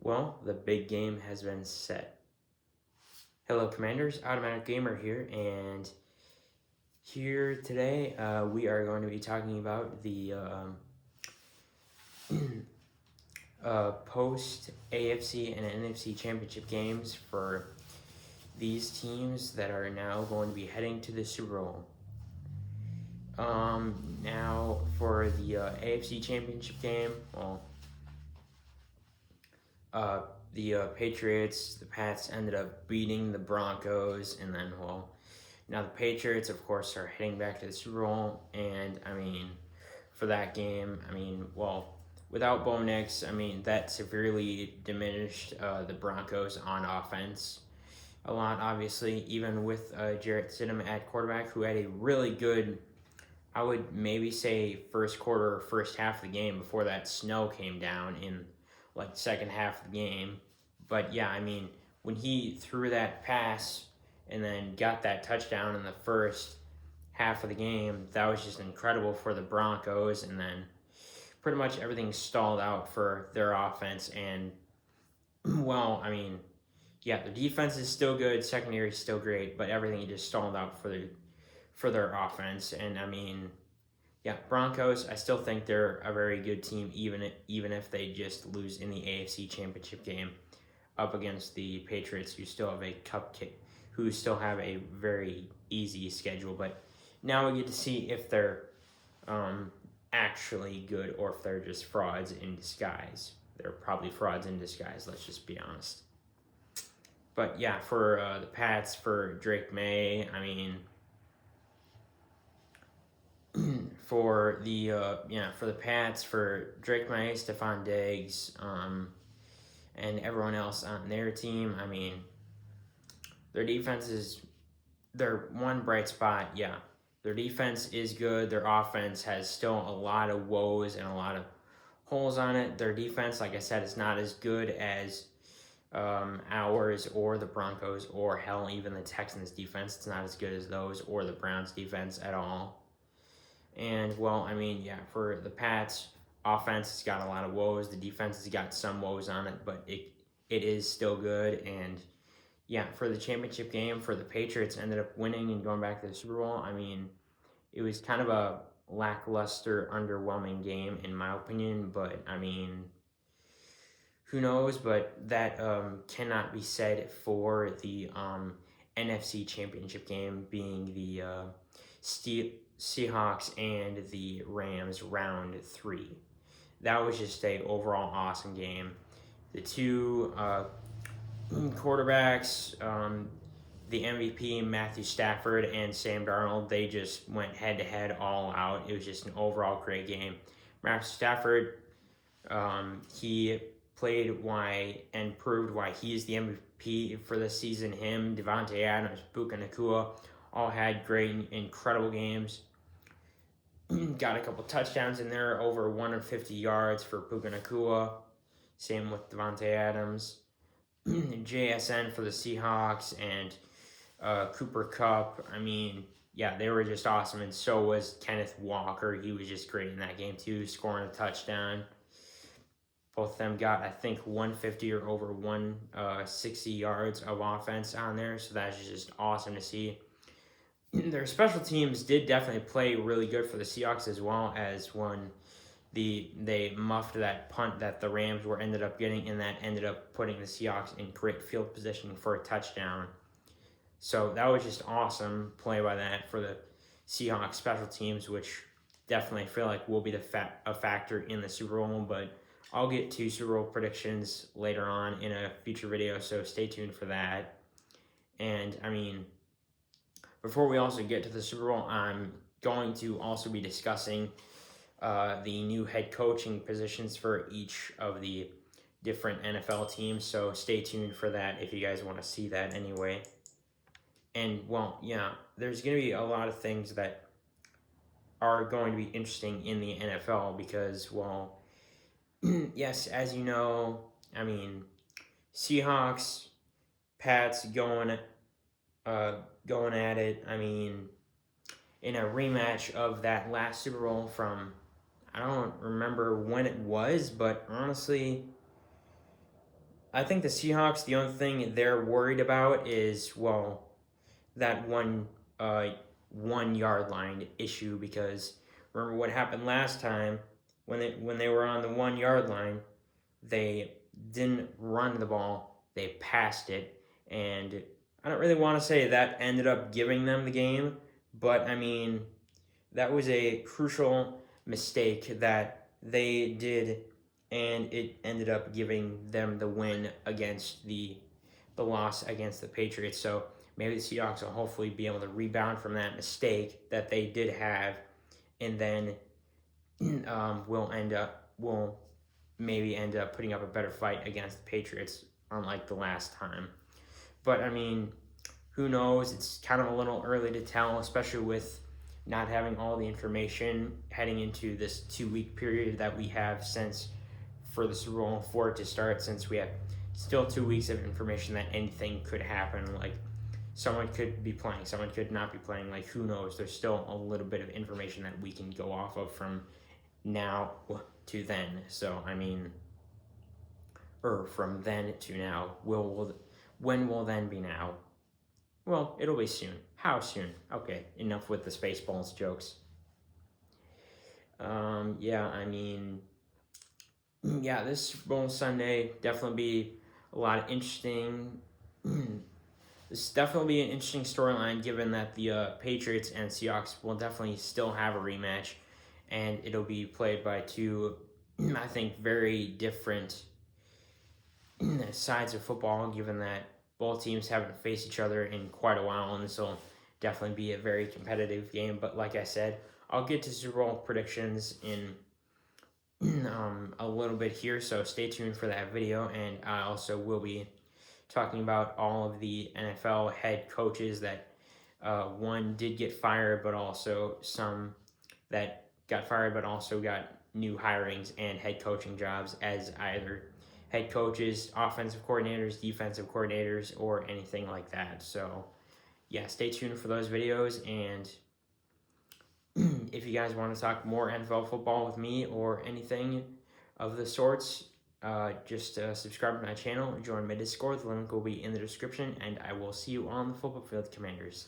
Well, the big game has been set. Hello, Commanders. Automatic Gamer here, and here today we are going to be talking about the post AFC and NFC championship games for these teams that are now going to be heading to the Super Bowl. Now for the AFC championship game, the Patriots, the Pats ended up beating the Broncos, and then, now the Patriots, of course, are heading back to the Super Bowl, and, for that game, without Bo Nix, that severely diminished the Broncos on offense a lot, obviously, even with Jarrett Stidham at quarterback, who had a really good, I would maybe say, first quarter or first half of the game before that snow came down in the second half of the game. But yeah, when he threw that pass and then got that touchdown in the first half of the game, that was just incredible for the Broncos. And then pretty much everything stalled out for their offense. And yeah, the defense is still good, secondary is still great, but everything just stalled out for their offense. And yeah, Broncos, I still think they're a very good team, even if they just lose in the AFC Championship game up against the Patriots, who still have a very easy schedule. But now we get to see if they're actually good or if they're just frauds in disguise. They're probably frauds in disguise, let's just be honest. But yeah, for the Pats, for Drake May, for the Pats, for Drake May, Stephon Diggs, and everyone else on their team, their defense is their one bright spot. Yeah, their defense is good. Their offense has still a lot of woes and a lot of holes on it. Their defense, like I said, is not as good as ours or the Broncos or hell, even the Texans defense. It's not as good as those or the Browns defense at all. And for the Pats, offense has got a lot of woes. The defense has got some woes on it, but it is still good. And yeah, for the championship game, for the Patriots ended up winning and going back to the Super Bowl. It was kind of a lackluster, underwhelming game in my opinion, but who knows? But that cannot be said for the NFC Championship game, being the Seahawks and the Rams round 3. That was just a overall awesome game. The two quarterbacks, the MVP Matthew Stafford and Sam Darnold, they just went head to head all out. It was just an overall great game. Matthew Stafford, he played why and proved why he is the MVP for this season. Him, Devontae Adams, Puka Nacua all had great, incredible games. Got a couple touchdowns in there, over 150 yards for Puka Nacua. Same with Devontae Adams. JSN for the Seahawks and Cooper Kupp. Yeah, they were just awesome, and so was Kenneth Walker. He was just great in that game too, scoring a touchdown. Both of them got, I think, 150 or over 160 yards of offense on there, so that's just awesome to see. Their special teams did definitely play really good for the Seahawks, as well as when they muffed that punt that the Rams ended up getting, and that ended up putting the Seahawks in great field position for a touchdown. So that was just awesome play by that for the Seahawks special teams, which definitely feel like will be a factor in the Super Bowl. But I'll get to Super Bowl predictions later on in a future video, so stay tuned for that. And before we also get to the Super Bowl, I'm going to also be discussing the new head coaching positions for each of the different NFL teams, so stay tuned for that if you guys want to see that anyway. And there's going to be a lot of things that are going to be interesting in the NFL because, yes, as you know, Seahawks, Pats going at it. In a rematch of that last Super Bowl from, I don't remember when it was, but honestly, I think the Seahawks, the only thing they're worried about is, well, that 1 yard line issue, because remember what happened last time when they were on the 1 yard line, they didn't run the ball, they passed it, and I don't really want to say that ended up giving them the game, but I mean that was a crucial mistake that they did, and it ended up giving them the win against the loss against the Patriots. So maybe the Seahawks will hopefully be able to rebound from that mistake that they did have, and then we'll maybe end up putting up a better fight against the Patriots, unlike the last time. But I mean, who knows? It's kind of a little early to tell, especially with not having all the information heading into this 2-week period that we have since for the Super Bowl for it to start, since we have still 2 weeks of information that anything could happen. Like someone could be playing, someone could not be playing. Like who knows? There's still a little bit of information that we can go off of from now to then. So I mean, or from then to now. When will then be now? Well, it'll be soon. How soon? Okay, enough with the Spaceballs jokes. Yeah, I mean, yeah, this Super Bowl Sunday definitely be a lot of interesting. This definitely be an interesting storyline, given that the Patriots and Seahawks will definitely still have a rematch, and it'll be played by two, I think, very different sides of football, given that both teams haven't faced each other in quite a while, and this will definitely be a very competitive game. But like I said, I'll get to Super Bowl predictions in a little bit here, so stay tuned for that video. And I also will be talking about all of the NFL head coaches that one did get fired, but also some that got fired but also got new hirings and head coaching jobs as either head coaches, offensive coordinators, defensive coordinators, or anything like that. So yeah, stay tuned for those videos, and if you guys want to talk more NFL football with me or anything of the sorts, just subscribe to my channel, join my Discord. The link will be in the description, and I will see you on the football field, Commanders.